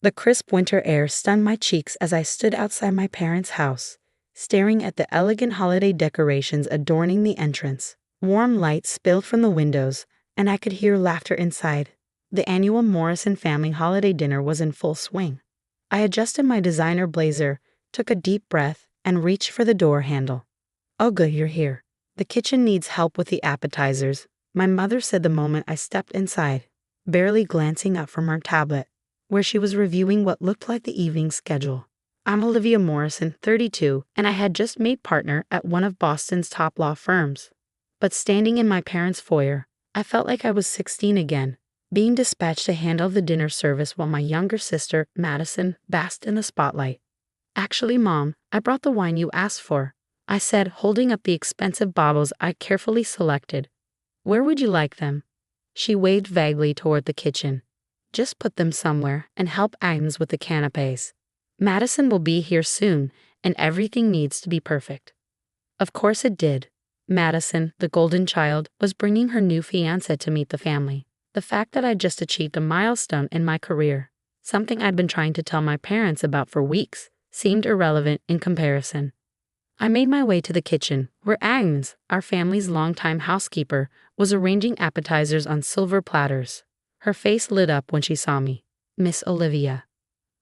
The crisp winter air stunned my cheeks as I stood outside my parents' house, staring at the elegant holiday decorations adorning the entrance. Warm light spilled from the windows, and I could hear laughter inside. The annual Morrison family holiday dinner was in full swing. I adjusted my designer blazer, took a deep breath, and reached for the door handle. "Oh good, you're here. The kitchen needs help with the appetizers," my mother said the moment I stepped inside, barely glancing up from her tablet, where she was reviewing what looked like the evening schedule. "I'm Olivia Morrison, 32, and I had just made partner at one of Boston's top law firms." But standing in my parents' foyer, I felt like I was 16 again, being dispatched to handle the dinner service while my younger sister, Madison, basked in the spotlight. "Actually, Mom, I brought the wine you asked for," I said, holding up the expensive bottles I carefully selected. "Where would you like them?" She waved vaguely toward the kitchen. "Just put them somewhere and help Agnes with the canapes. Madison will be here soon, and everything needs to be perfect." Of course it did. Madison, the golden child, was bringing her new fiancé to meet the family. The fact that I'd just achieved a milestone in my career, something I'd been trying to tell my parents about for weeks, seemed irrelevant in comparison. I made my way to the kitchen, where Agnes, our family's longtime housekeeper, was arranging appetizers on silver platters. Her face lit up when she saw me. "Miss Olivia."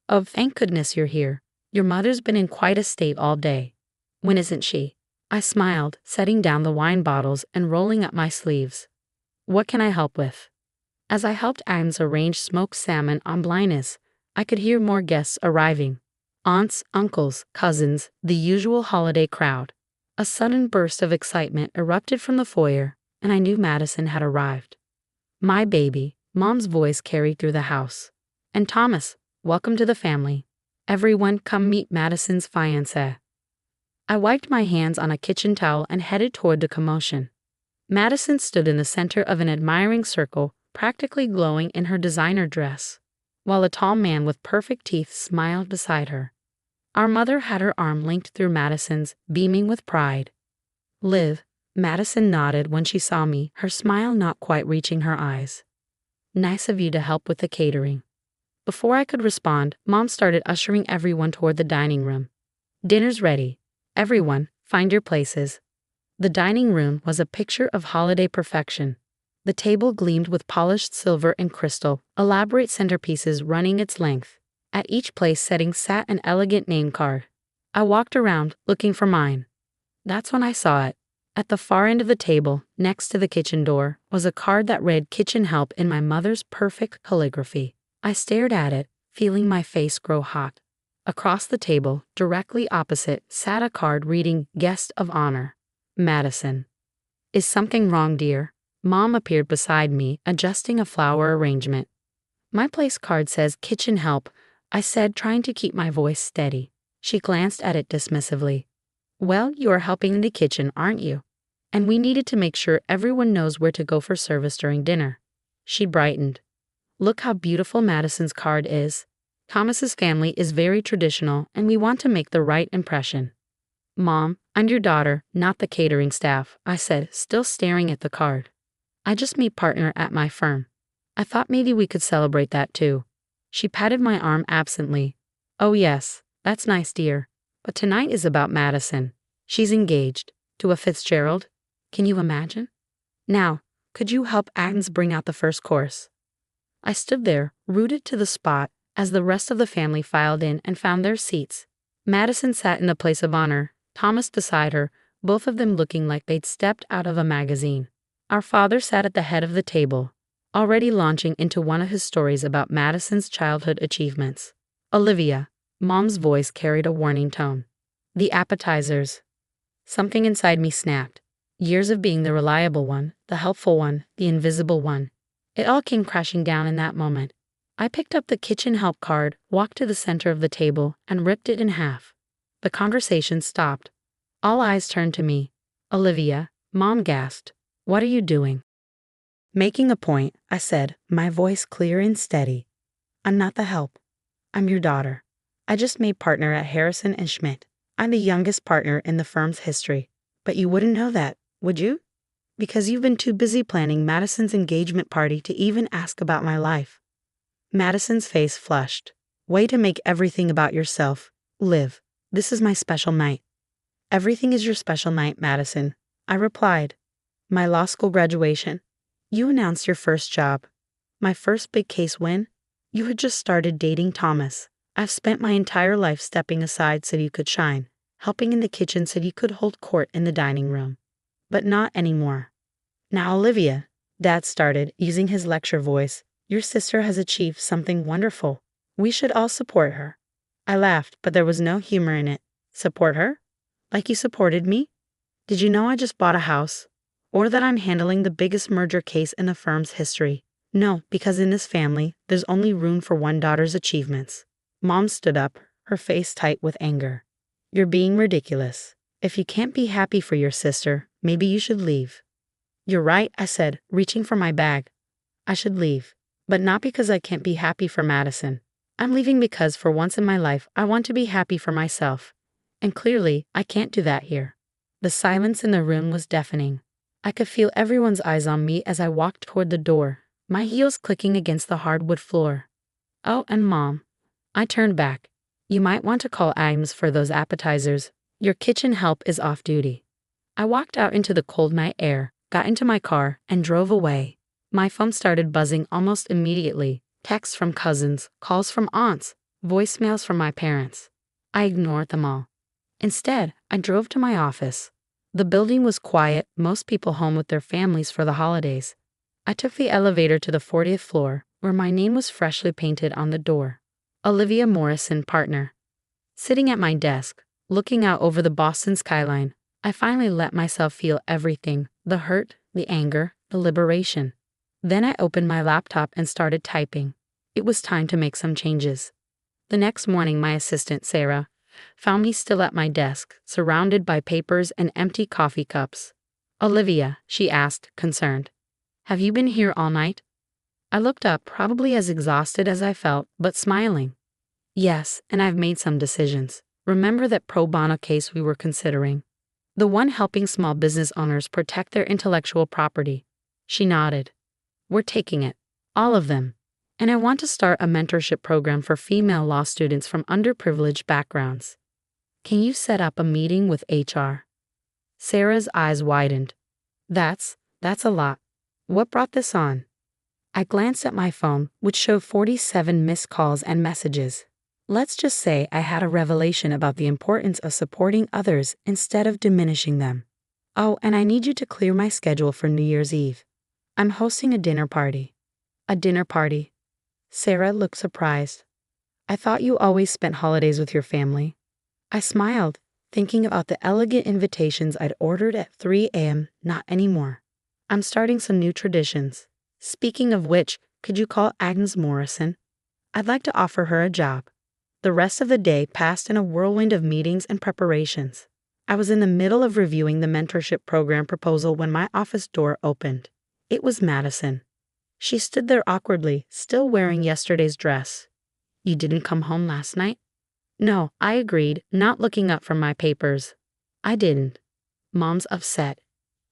"Oh, thank goodness you're here. Your mother's been in quite a state all day." "When isn't she?" I smiled, setting down the wine bottles and rolling up my sleeves. "What can I help with?" As I helped Agnes arrange smoked salmon on blindness, I could hear more guests arriving. Aunts, uncles, cousins, the usual holiday crowd. A sudden burst of excitement erupted from the foyer, and I knew Madison had arrived. "My baby," Mom's voice carried through the house. "And Thomas, welcome to the family. Everyone come meet Madison's fiancé." I wiped my hands on a kitchen towel and headed toward the commotion. Madison stood in the center of an admiring circle, practically glowing in her designer dress, while a tall man with perfect teeth smiled beside her. Our mother had her arm linked through Madison's, beaming with pride. "Liv," Madison nodded when she saw me, her smile not quite reaching her eyes. "Nice of you to help with the catering." Before I could respond, Mom started ushering everyone toward the dining room. "Dinner's ready. Everyone, find your places." The dining room was a picture of holiday perfection. The table gleamed with polished silver and crystal, elaborate centerpieces running its length. At each place setting sat an elegant name card. I walked around, looking for mine. That's when I saw it. At the far end of the table, next to the kitchen door, was a card that read "Kitchenhelp" in my mother's perfect calligraphy. I stared at it, feeling my face grow hot. Across the table, directly opposite, sat a card reading "Guest of Honor, Madison." "Is something wrong, dear?" Mom appeared beside me, adjusting a flower arrangement. "My place card says kitchen help," I said, trying to keep my voice steady. She glanced at it dismissively. "Well, you are helping in the kitchen, aren't you? And we needed to make sure everyone knows where to go for service during dinner." She brightened. "Look how beautiful Madison's card is. Thomas's family is very traditional, and we want to make the right impression." "Mom, I'm your daughter, not the catering staff," I said, still staring at the card. "I just made partner at my firm. I thought maybe we could celebrate that too." She patted my arm absently. "Oh yes, that's nice, dear. But tonight is about Madison. She's engaged. To a Fitzgerald. Can you imagine? Now, could you help Agnes bring out the first course?" I stood there, rooted to the spot, as the rest of the family filed in and found their seats. Madison sat in the place of honor, Thomas beside her, both of them looking like they'd stepped out of a magazine. Our father sat at the head of the table, already launching into one of his stories about Madison's childhood achievements. "Olivia," Mom's voice carried a warning tone. "The appetizers." Something inside me snapped. Years of being the reliable one, the helpful one, the invisible one. It all came crashing down in that moment. I picked up the kitchen help card, walked to the center of the table, and ripped it in half. The conversation stopped. All eyes turned to me. "Olivia," Mom gasped. "What are you doing?" "Making a point," I said, my voice clear and steady. "I'm not the help. I'm your daughter. I just made partner at Harrison and Schmidt. I'm the youngest partner in the firm's history. But you wouldn't know that, would you? Because you've been too busy planning Madison's engagement party to even ask about my life." Madison's face flushed. Way to make everything about yourself. Liv, this is my special night. Everything is your special night, Madison, I replied. My law school graduation. You announced your first job. My first big case win. You had just started dating Thomas. I've spent my entire life stepping aside so you could shine, helping in the kitchen so you could hold court in the dining room. But not anymore. Now, Olivia, Dad started, using his lecture voice, your sister has achieved something wonderful. We should all support her. I laughed, but there was no humor in it. Support her? Like you supported me? Did you know I just bought a house? Or that I'm handling the biggest merger case in the firm's history? No, because in this family, there's only room for one daughter's achievements. Mom stood up, her face tight with anger. You're being ridiculous. If you can't be happy for your sister, maybe you should leave. You're right, I said, reaching for my bag. I should leave, but not because I can't be happy for Madison. I'm leaving because for once in my life, I want to be happy for myself. And clearly, I can't do that here. The silence in the room was deafening. I could feel everyone's eyes on me as I walked toward the door, my heels clicking against the hardwood floor. Oh, and Mom. I turned back. You might want to call Ames for those appetizers. Your kitchen help is off duty. I walked out into the cold night air, got into my car, and drove away. My phone started buzzing almost immediately. Texts from cousins, calls from aunts, voicemails from my parents. I ignored them all. Instead, I drove to my office. The building was quiet, most people home with their families for the holidays. I took the elevator to the 40th floor, where my name was freshly painted on the door. Olivia Morrison, partner. Sitting at my desk, looking out over the Boston skyline, I finally let myself feel everything, the hurt, the anger, the liberation. Then I opened my laptop and started typing. It was time to make some changes. The next morning, my assistant, Sarah, found me still at my desk, surrounded by papers and empty coffee cups. Olivia, she asked, concerned. Have you been here all night? I looked up, probably as exhausted as I felt, but smiling. Yes, and I've made some decisions. Remember that pro bono case we were considering? The one helping small business owners protect their intellectual property. She nodded. We're taking it. All of them. And I want to start a mentorship program for female law students from underprivileged backgrounds. Can you set up a meeting with HR? Sarah's eyes widened. That's a lot. What brought this on? I glanced at my phone, which showed 47 missed calls and messages. Let's just say I had a revelation about the importance of supporting others instead of diminishing them. Oh, and I need you to clear my schedule for New Year's Eve. I'm hosting a dinner party. A dinner party? Sarah looked surprised. I thought you always spent holidays with your family. I smiled, thinking about the elegant invitations I'd ordered at 3 a.m. Not anymore. I'm starting some new traditions. Speaking of which, could you call Agnes Morrison? I'd like to offer her a job. The rest of the day passed in a whirlwind of meetings and preparations. I was in the middle of reviewing the mentorship program proposal when my office door opened. It was Madison. She stood there awkwardly, still wearing yesterday's dress. You didn't come home last night? No, I agreed, not looking up from my papers. I didn't. Mom's upset.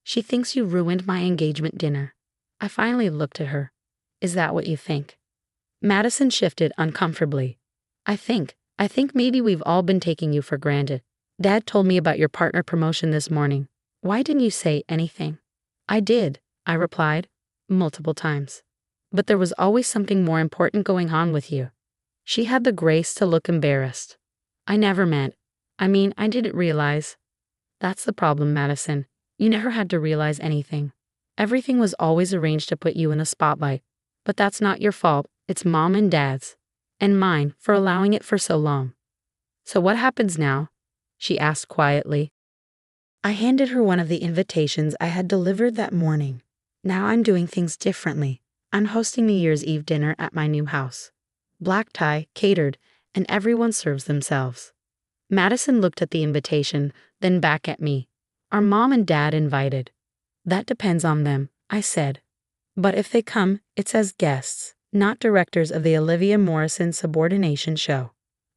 She thinks you ruined my engagement dinner. I finally looked at her. Is that what you think? Madison shifted uncomfortably. I think maybe we've all been taking you for granted. Dad told me about your partner promotion this morning. Why didn't you say anything? I did, I replied, multiple times. But there was always something more important going on with you. She had the grace to look embarrassed. I didn't realize. That's the problem, Madison. You never had to realize anything. Everything was always arranged to put you in the spotlight. But that's not your fault. It's Mom and Dad's. And mine for allowing it for so long. So what happens now? She asked quietly. I handed her one of the invitations I had delivered that morning. Now I'm doing things differently. I'm hosting New Year's Eve dinner at my new house. Black tie, catered, and everyone serves themselves. Madison looked at the invitation, then back at me. Are Mom and Dad invited? That depends on them, I said. But if they come, it's as guests, not directors of the Olivia Morrison subordination show.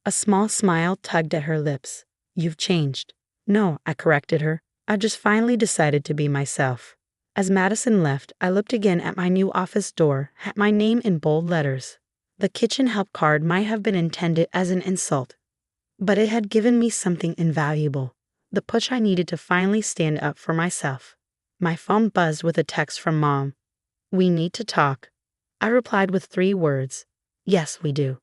A small smile tugged at her lips. You've changed. No, I corrected her. I just finally decided to be myself. As Madison left, I looked again at my new office door, at my name in bold letters. The kitchen help card might have been intended as an insult, but it had given me something invaluable, the push I needed to finally stand up for myself. My phone buzzed with a text from Mom. "We need to talk." I replied with 3 words. "Yes, we do."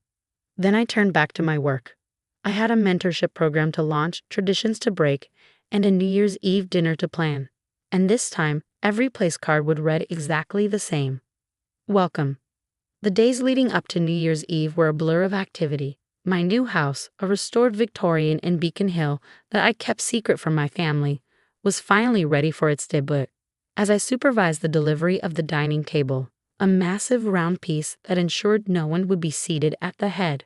Then I turned back to my work. I had a mentorship program to launch, traditions to break, and a New Year's Eve dinner to plan. And this time, every place card would read exactly the same. Welcome. The days leading up to New Year's Eve were a blur of activity. My new house, a restored Victorian in Beacon Hill that I kept secret from my family, was finally ready for its debut. As I supervised the delivery of the dining table, a massive round piece that ensured no one would be seated at the head,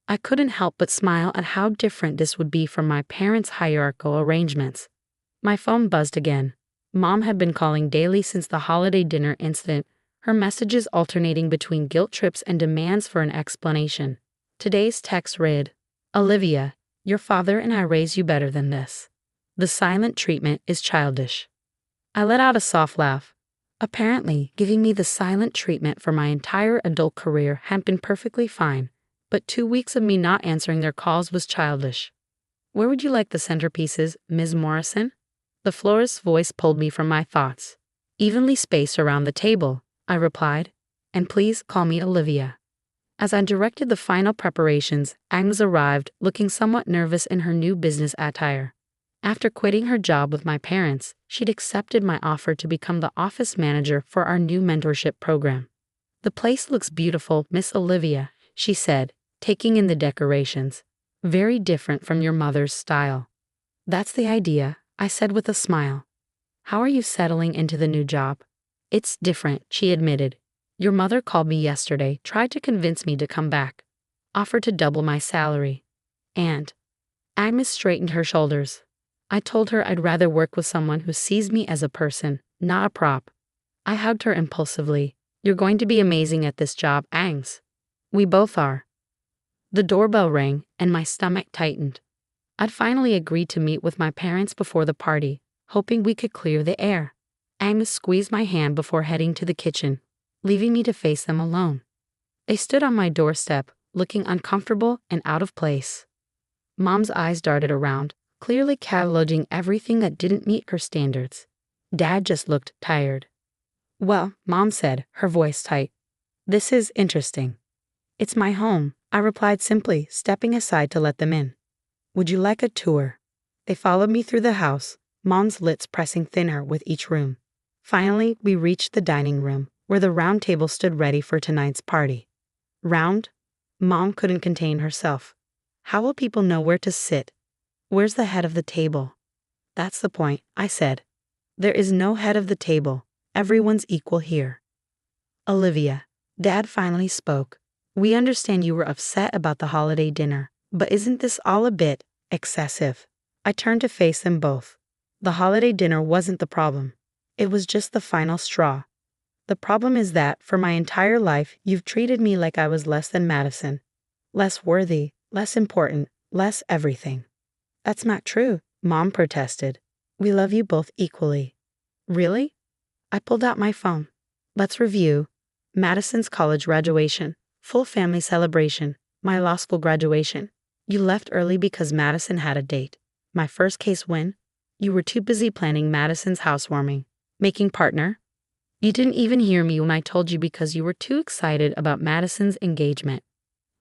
I couldn't help but smile at how different this would be from my parents' hierarchical arrangements. My phone buzzed again. Mom had been calling daily since the holiday dinner incident, her messages alternating between guilt trips and demands for an explanation. Today's text read, "Olivia, your father and I raised you better than this. The silent treatment is childish." I let out a soft laugh. Apparently, giving me the silent treatment for my entire adult career had been perfectly fine, but 2 weeks of me not answering their calls was childish. "Where would you like the centerpieces, Ms. Morrison?" The florist's voice pulled me from my thoughts. "Evenly spaced around the table," I replied, "and please call me Olivia." As I directed the final preparations, Agnes arrived, looking somewhat nervous in her new business attire. After quitting her job with my parents, she'd accepted my offer to become the office manager for our new mentorship program. "The place looks beautiful, Miss Olivia," she said, taking in the decorations. "Very different from your mother's style." "That's the idea," I said with a smile. "How are you settling into the new job?" "It's different," she admitted. "Your mother called me yesterday, tried to convince me to come back, offered to double my salary. And..." Agnes straightened her shoulders. "I told her I'd rather work with someone who sees me as a person, not a prop." I hugged her impulsively. "You're going to be amazing at this job, Agnes." "We both are." The doorbell rang, and my stomach tightened. I'd finally agreed to meet with my parents before the party, hoping we could clear the air. Agnes squeezed my hand before heading to the kitchen, leaving me to face them alone. They stood on my doorstep, looking uncomfortable and out of place. Mom's eyes darted around, clearly cataloging everything that didn't meet her standards. Dad just looked tired. "Well," Mom said, her voice tight, "this is interesting." "It's my home," I replied simply, stepping aside to let them in. "Would you like a tour?" They followed me through the house, Mom's lips pressing thinner with each room. Finally, we reached the dining room, where the round table stood ready for tonight's party. Round? Mom couldn't contain herself. How will people know where to sit? Where's the head of the table? "That's the point," I said. "There is no head of the table. Everyone's equal here." "Olivia," Dad finally spoke, "we understand you were upset about the holiday dinner, but isn't this all a bit excessive?" I turned to face them both. The holiday dinner wasn't the problem. It was just the final straw. "The problem is that, for my entire life, you've treated me like I was less than Madison. Less worthy, less important, less everything." "That's not true," Mom protested. "We love you both equally." "Really?" I pulled out my phone. "Let's review. Madison's college graduation, full family celebration, my law school graduation. You left early because Madison had a date. My first case win. You were too busy planning Madison's housewarming. Making partner. You didn't even hear me when I told you because you were too excited about Madison's engagement."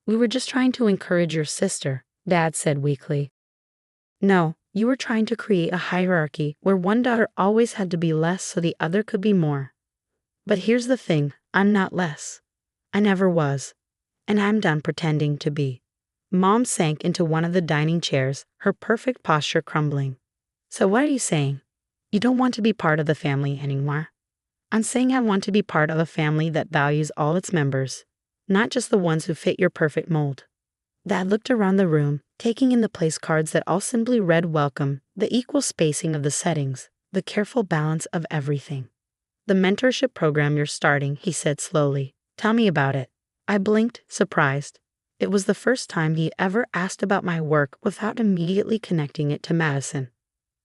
"We were just trying to encourage your sister," Dad said weakly. "No, you were trying to create a hierarchy where one daughter always had to be less so the other could be more. But here's the thing, I'm not less. I never was. And I'm done pretending to be." Mom sank into one of the dining chairs, her perfect posture crumbling. "So what are you saying? You don't want to be part of the family anymore?" "I'm saying I want to be part of a family that values all its members, not just the ones who fit your perfect mold." Dad looked around the room, taking in the place cards that all simply read welcome, the equal spacing of the settings, the careful balance of everything. "The mentorship program you're starting," he said slowly. "Tell me about it." I blinked, surprised. It was the first time he ever asked about my work without immediately connecting it to Madison.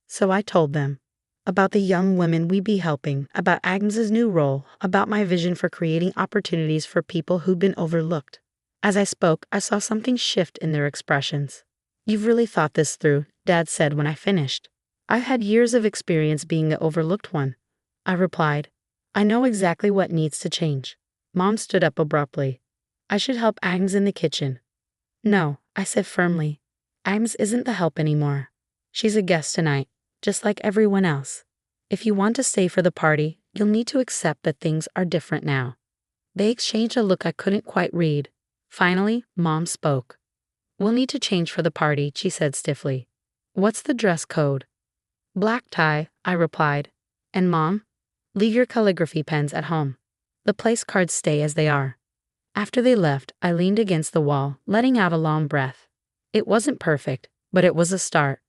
So I told them. About the young women we'd be helping, about Agnes's new role, about my vision for creating opportunities for people who'd been overlooked. As I spoke, I saw something shift in their expressions. "You've really thought this through," Dad said when I finished. "I've had years of experience being the overlooked one," I replied. "I know exactly what needs to change." Mom stood up abruptly. "I should help Agnes in the kitchen." "No," I said firmly. "Agnes isn't the help anymore. She's a guest tonight, just like everyone else. If you want to stay for the party, you'll need to accept that things are different now." They exchanged a look I couldn't quite read. Finally, Mom spoke. "We'll need to change for the party," she said stiffly. "What's the dress code?" "Black tie," I replied. "And Mom? Leave your calligraphy pens at home. The place cards stay as they are." After they left, I leaned against the wall, letting out a long breath. It wasn't perfect, but it was a start.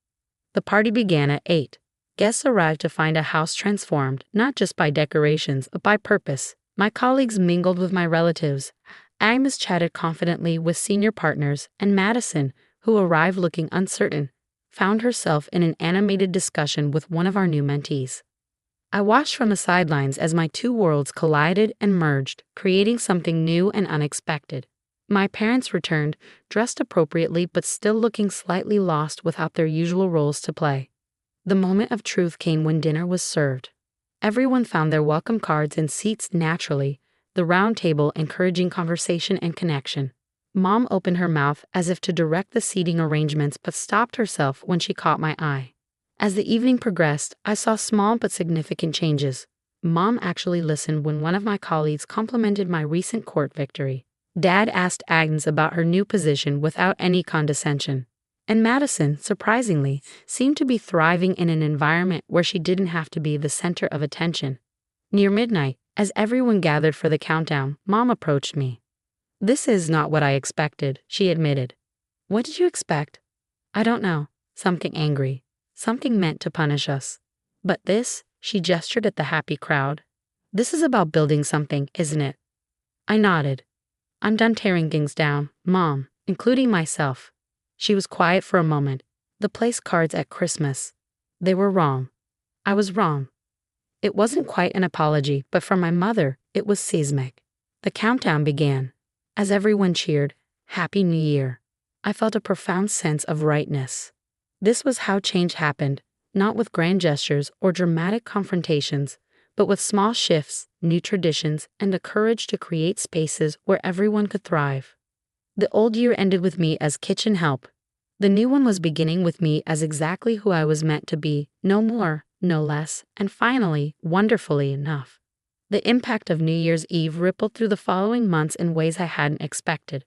The party began at 8. Guests arrived to find a house transformed, not just by decorations, but by purpose. My colleagues mingled with my relatives. Agnes chatted confidently with senior partners, and Madison, who arrived looking uncertain, found herself in an animated discussion with one of our new mentees. I watched from the sidelines as my two worlds collided and merged, creating something new and unexpected. My parents returned, dressed appropriately but still looking slightly lost without their usual roles to play. The moment of truth came when dinner was served. Everyone found their welcome cards and seats naturally, the round table encouraging conversation and connection. Mom opened her mouth as if to direct the seating arrangements but stopped herself when she caught my eye. As the evening progressed, I saw small but significant changes. Mom actually listened when one of my colleagues complimented my recent court victory. Dad asked Agnes about her new position without any condescension. And Madison, surprisingly, seemed to be thriving in an environment where she didn't have to be the center of attention. Near midnight, as everyone gathered for the countdown, Mom approached me. "This is not what I expected," she admitted. "What did you expect?" "I don't know. Something angry. Something meant to punish us. But this," she gestured at the happy crowd. "This is about building something, isn't it?" I nodded. "I'm done tearing things down, Mom, including myself." She was quiet for a moment. "The place cards at Christmas. They were wrong. I was wrong." It wasn't quite an apology, but for my mother, it was seismic. The countdown began. As everyone cheered, "Happy New Year," I felt a profound sense of rightness. This was how change happened, not with grand gestures or dramatic confrontations, but with small shifts, new traditions, and the courage to create spaces where everyone could thrive. The old year ended with me as kitchen help. The new one was beginning with me as exactly who I was meant to be, no more, no less, and finally, wonderfully enough. The impact of New Year's Eve rippled through the following months in ways I hadn't expected.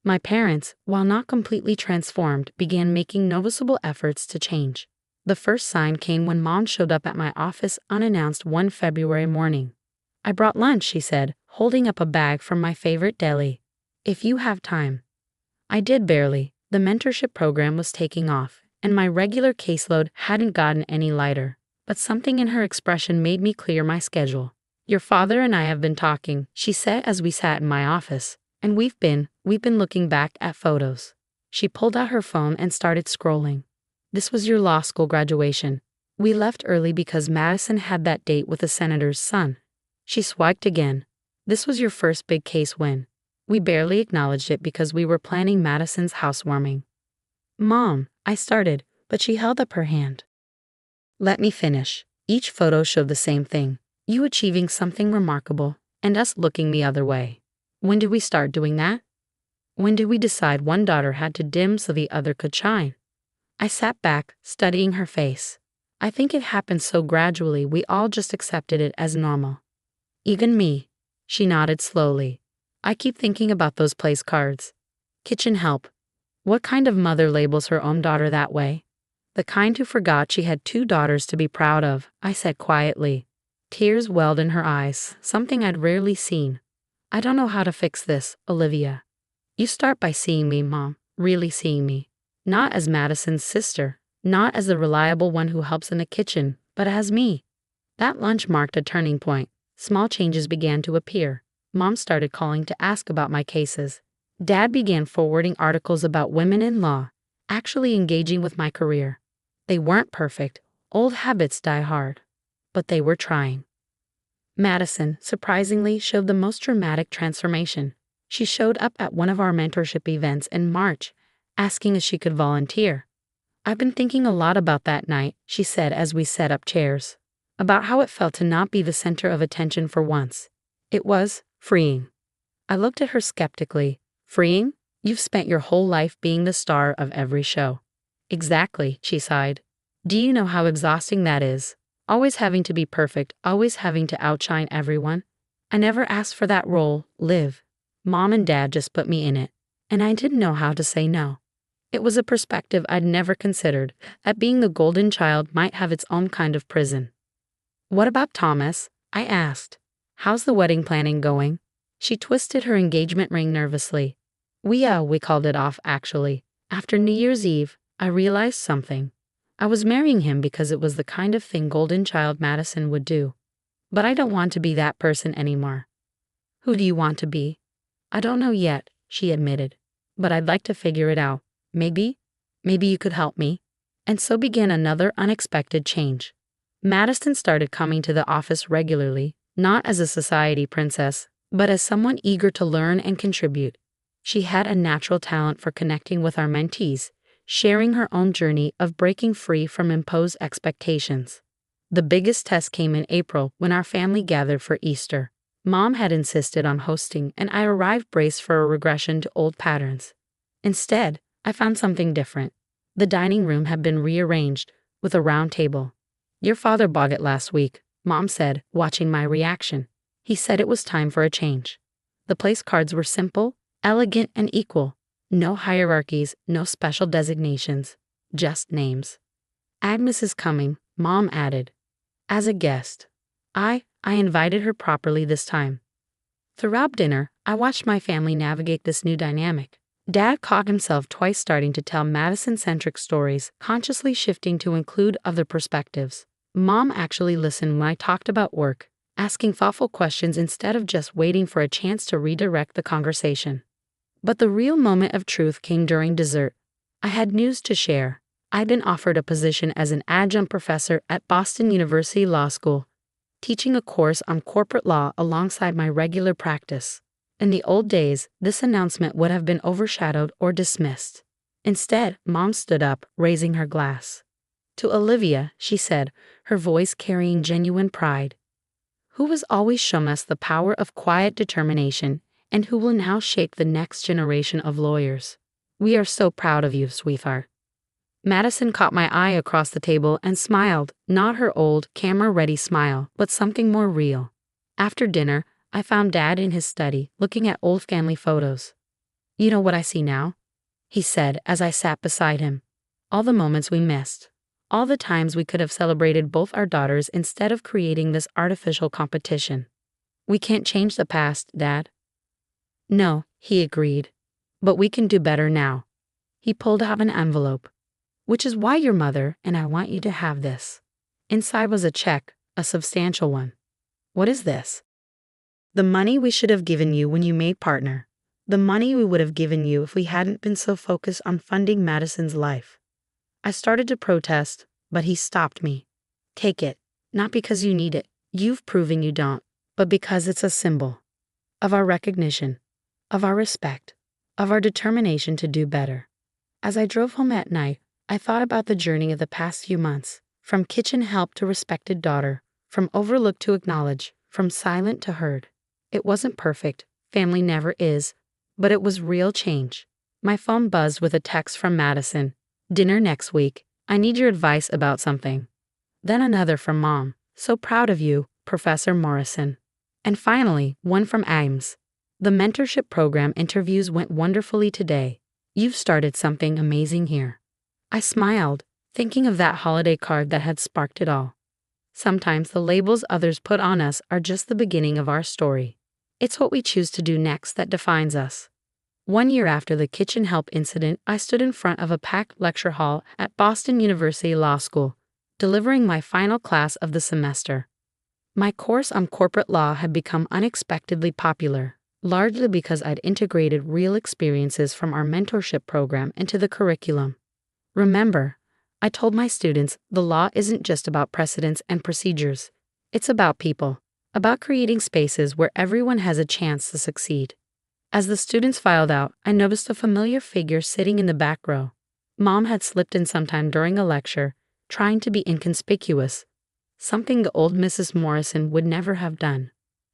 My parents, while not completely transformed, began making noticeable efforts to change. The first sign came when Mom showed up at my office unannounced one February morning. "I brought lunch," she said, holding up a bag from my favorite deli. "If you have time." I did barely. The mentorship program was taking off, and my regular caseload hadn't gotten any lighter. But something in her expression made me clear my schedule. "Your father and I have been talking," she said as we sat in my office. "And we've been looking back at photos." She pulled out her phone and started scrolling. "This was your law school graduation. We left early because Madison had that date with the senator's son." She swiped again. "This was your first big case win. We barely acknowledged it because we were planning Madison's housewarming." "Mom," I started, but she held up her hand. "Let me finish." Each photo showed the same thing: you achieving something remarkable, and us looking the other way. When did we start doing that? When did we decide one daughter had to dim so the other could shine? I sat back, studying her face. I think it happened so gradually we all just accepted it as normal. "Even me." She nodded slowly. "I keep thinking about those place cards. Kitchen help. What kind of mother labels her own daughter that way? The kind who forgot she had two daughters to be proud of," I said quietly. Tears welled in her eyes, something I'd rarely seen. "I don't know how to fix this, Olivia." "You start by seeing me, Mom, really seeing me. Not as Madison's sister, not as the reliable one who helps in the kitchen, but as me." That lunch marked a turning point. Small changes began to appear. Mom started calling to ask about my cases. Dad began forwarding articles about women in law, actually engaging with my career. They weren't perfect. Old habits die hard. But they were trying. Madison, surprisingly, showed the most dramatic transformation. She showed up at one of our mentorship events in March, asking if she could volunteer. "I've been thinking a lot about that night," she said as we set up chairs. "About how it felt to not be the center of attention for once. It was freeing." I looked at her skeptically. "Freeing? You've spent your whole life being the star of every show." "Exactly," she sighed. "Do you know how exhausting that is? Always having to be perfect, always having to outshine everyone. I never asked for that role, Liv. Mom and Dad just put me in it, and I didn't know how to say no." It was a perspective I'd never considered, that being the golden child might have its own kind of prison. "What about Thomas?" I asked. "How's the wedding planning going?" She twisted her engagement ring nervously. We called it off, actually. After New Year's Eve, I realized something. I was marrying him because it was the kind of thing golden child Madison would do. But I don't want to be that person anymore. "Who do you want to be?" "I don't know yet," she admitted. "But I'd like to figure it out. Maybe you could help me." And so began another unexpected change. Madison started coming to the office regularly, not as a society princess, but as someone eager to learn and contribute. She had a natural talent for connecting with our mentees, sharing her own journey of breaking free from imposed expectations. The biggest test came in April when our family gathered for Easter. Mom had insisted on hosting, and I arrived braced for a regression to old patterns. Instead, I found something different. The dining room had been rearranged, with a round table. "Your father bought it last week," Mom said, watching my reaction. "He said it was time for a change." The place cards were simple, elegant, and equal. No hierarchies, no special designations, just names. "Agnes is coming," Mom added. "As a guest." I invited her properly this time. Throughout dinner, I watched my family navigate this new dynamic. Dad caught himself twice starting to tell Madison-centric stories, consciously shifting to include other perspectives. Mom actually listened when I talked about work, asking thoughtful questions instead of just waiting for a chance to redirect the conversation. But the real moment of truth came during dessert. I had news to share. I'd been offered a position as an adjunct professor at Boston University Law School, teaching a course on corporate law alongside my regular practice. In the old days, this announcement would have been overshadowed or dismissed. Instead, Mom stood up, raising her glass. "To Olivia," she said, her voice carrying genuine pride, "who has always shown us the power of quiet determination and who will now shape the next generation of lawyers. We are so proud of you, sweetheart." Madison caught my eye across the table and smiled, not her old, camera-ready smile, but something more real. After dinner, I found Dad in his study, looking at old family photos. "You know what I see now?" he said as I sat beside him. "All the moments we missed. All the times we could have celebrated both our daughters instead of creating this artificial competition." "We can't change the past, Dad." "No," he agreed. "But we can do better now." He pulled out an envelope. "Which is why your mother and I want you to have this." Inside was a check, a substantial one. "What is this?" "The money we should have given you when you made partner. The money we would have given you if we hadn't been so focused on funding Madison's life." I started to protest, but he stopped me. "Take it, not because you need it, you've proven you don't, but because it's a symbol of our recognition, of our respect, of our determination to do better." As I drove home at night, I thought about the journey of the past few months, from kitchen help to respected daughter, from overlooked to acknowledged, from silent to heard. It wasn't perfect, family never is, but it was real change. My phone buzzed with a text from Madison. "Dinner next week. I need your advice about something." Then another from Mom. "So proud of you, Professor Morrison." And finally, one from Ames. "The mentorship program interviews went wonderfully today. You've started something amazing here." I smiled, thinking of that holiday card that had sparked it all. Sometimes the labels others put on us are just the beginning of our story. It's what we choose to do next that defines us. 1 year after the kitchen help incident, I stood in front of a packed lecture hall at Boston University Law School, delivering my final class of the semester. My course on corporate law had become unexpectedly popular, largely because I'd integrated real experiences from our mentorship program into the curriculum. "Remember," I told my students, "the law isn't just about precedents and procedures. It's about people, about creating spaces where everyone has a chance to succeed." As the students filed out, I noticed a familiar figure sitting in the back row. Mom had slipped in sometime during a lecture, trying to be inconspicuous, something the old Mrs. Morrison would never have done.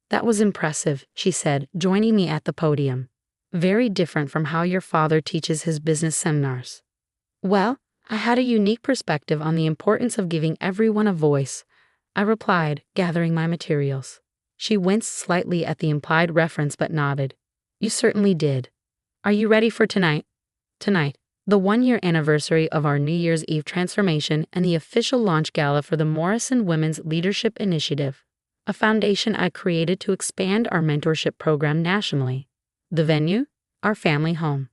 That was impressive, she said, joining me at the podium. Very different from how your father teaches his business seminars. Well, I had a unique perspective on the importance of giving everyone a voice, I replied, gathering my materials. She winced slightly at the implied reference but nodded. You certainly did. Are you ready for tonight? Tonight, the 1-year anniversary of our New Year's Eve transformation and the official launch gala for the Morrison Women's Leadership Initiative, a foundation I created to expand our mentorship program nationally. The venue? Our family home.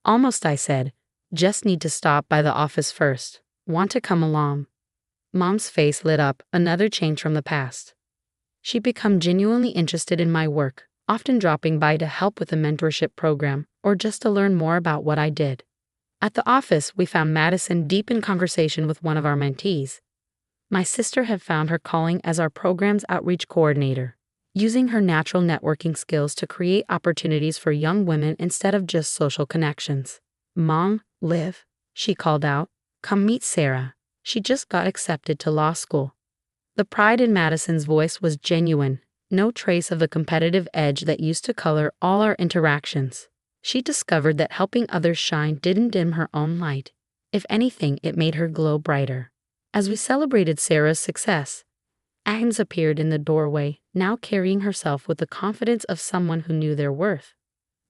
Almost, I said. Just need to stop by the office first. Want to come along? Mom's face lit up, another change from the past. She'd become genuinely interested in my work, often dropping by to help with the mentorship program or just to learn more about what I did. At the office, we found Madison deep in conversation with one of our mentees. My sister had found her calling as our program's outreach coordinator, using her natural networking skills to create opportunities for young women instead of just social connections. Mom, Liv, she called out, come meet Sarah. She just got accepted to law school. The pride in Madison's voice was genuine, no trace of the competitive edge that used to color all our interactions. She discovered that helping others shine didn't dim her own light. If anything, it made her glow brighter. As we celebrated Sarah's success, Agnes appeared in the doorway, now carrying herself with the confidence of someone who knew their worth.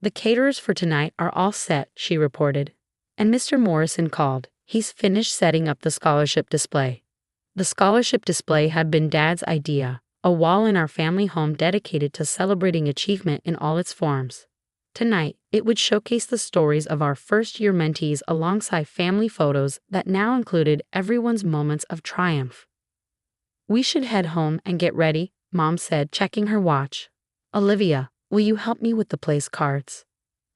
The caterers for tonight are all set, she reported. And Mr. Morrison called. He's finished setting up the scholarship display. The scholarship display had been Dad's idea, a wall in our family home dedicated to celebrating achievement in all its forms. Tonight, it would showcase the stories of our first-year mentees alongside family photos that now included everyone's moments of triumph. We should head home and get ready, Mom said, checking her watch. Olivia, will you help me with the place cards?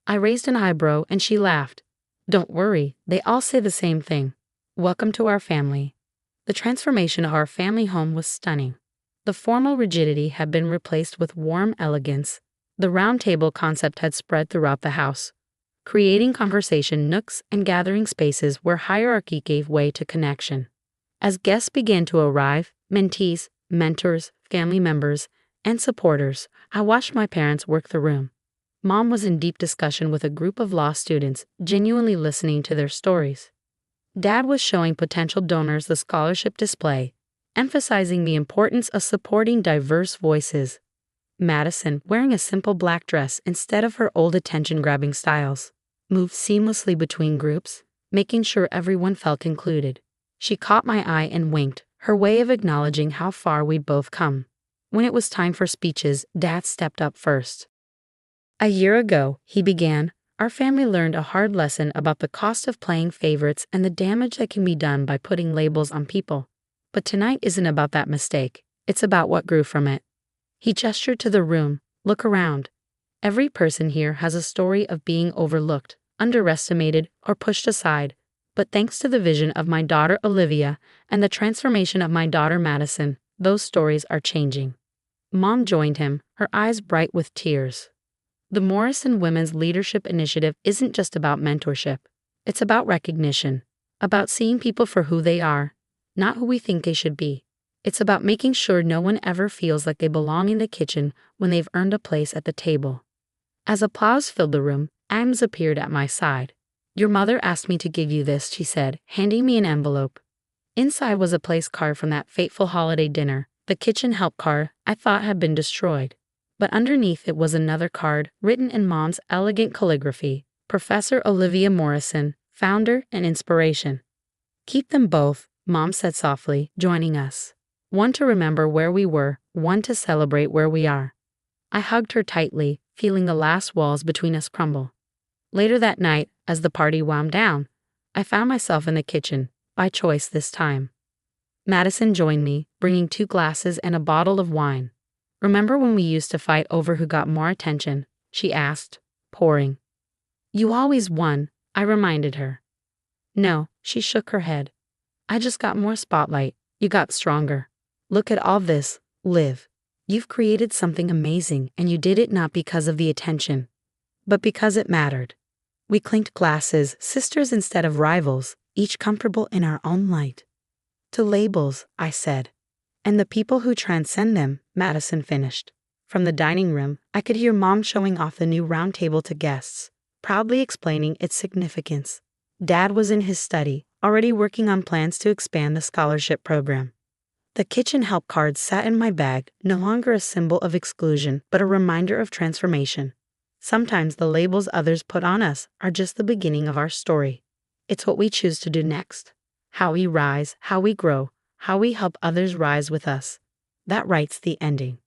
I raised an eyebrow and she laughed. Don't worry, they all say the same thing. Welcome to our family. The transformation of our family home was stunning. The formal rigidity had been replaced with warm elegance. The round table concept had spread throughout the house, creating conversation nooks and gathering spaces where hierarchy gave way to connection. As guests began to arrive, mentees, mentors, family members, and supporters, I watched my parents work the room. Mom was in deep discussion with a group of law students, genuinely listening to their stories. Dad was showing potential donors the scholarship display, emphasizing the importance of supporting diverse voices. Madison, wearing a simple black dress instead of her old attention-grabbing styles, moved seamlessly between groups, making sure everyone felt included. She caught my eye and winked, her way of acknowledging how far we'd both come. When it was time for speeches, Dad stepped up first. A year ago, he began, our family learned a hard lesson about the cost of playing favorites and the damage that can be done by putting labels on people. But tonight isn't about that mistake, it's about what grew from it. He gestured to the room. Look around. Every person here has a story of being overlooked, underestimated, or pushed aside. But thanks to the vision of my daughter Olivia and the transformation of my daughter Madison, those stories are changing. Mom joined him, her eyes bright with tears. The Morrison Women's Leadership Initiative isn't just about mentorship. It's about recognition, about seeing people for who they are, not who we think they should be. It's about making sure no one ever feels like they belong in the kitchen when they've earned a place at the table. As applause filled the room, Agnes appeared at my side. Your mother asked me to give you this, she said, handing me an envelope. Inside was a place card from that fateful holiday dinner, the kitchenhelp card I thought had been destroyed. But underneath it was another card, written in Mom's elegant calligraphy, Professor Olivia Morrison, founder and inspiration. Keep them both, Mom said softly, joining us. One to remember where we were, one to celebrate where we are. I hugged her tightly, feeling the last walls between us crumble. Later that night, as the party wound down, I found myself in the kitchen, by choice this time. Madison joined me, bringing 2 glasses and a bottle of wine. Remember when we used to fight over who got more attention? She asked, pouring. You always won, I reminded her. No, she shook her head. I just got more spotlight. You got stronger. Look at all this, Liv. You've created something amazing, and you did it not because of the attention, but because it mattered. We clinked glasses, sisters instead of rivals, each comfortable in our own light. To labels, I said. And the people who transcend them, Madison finished. From the dining room, I could hear Mom showing off the new round table to guests, proudly explaining its significance. Dad was in his study, already working on plans to expand the scholarship program. The KitchenHelp card sat in my bag, no longer a symbol of exclusion, but a reminder of transformation. Sometimes the labels others put on us are just the beginning of our story. It's what we choose to do next. How we rise, how we grow, how we help others rise with us. That writes the ending.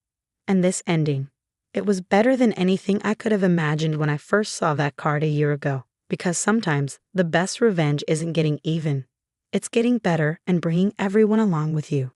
And this ending, it was better than anything I could have imagined when I first saw that card a year ago, because sometimes the best revenge isn't getting even. It's getting better and bringing everyone along with you.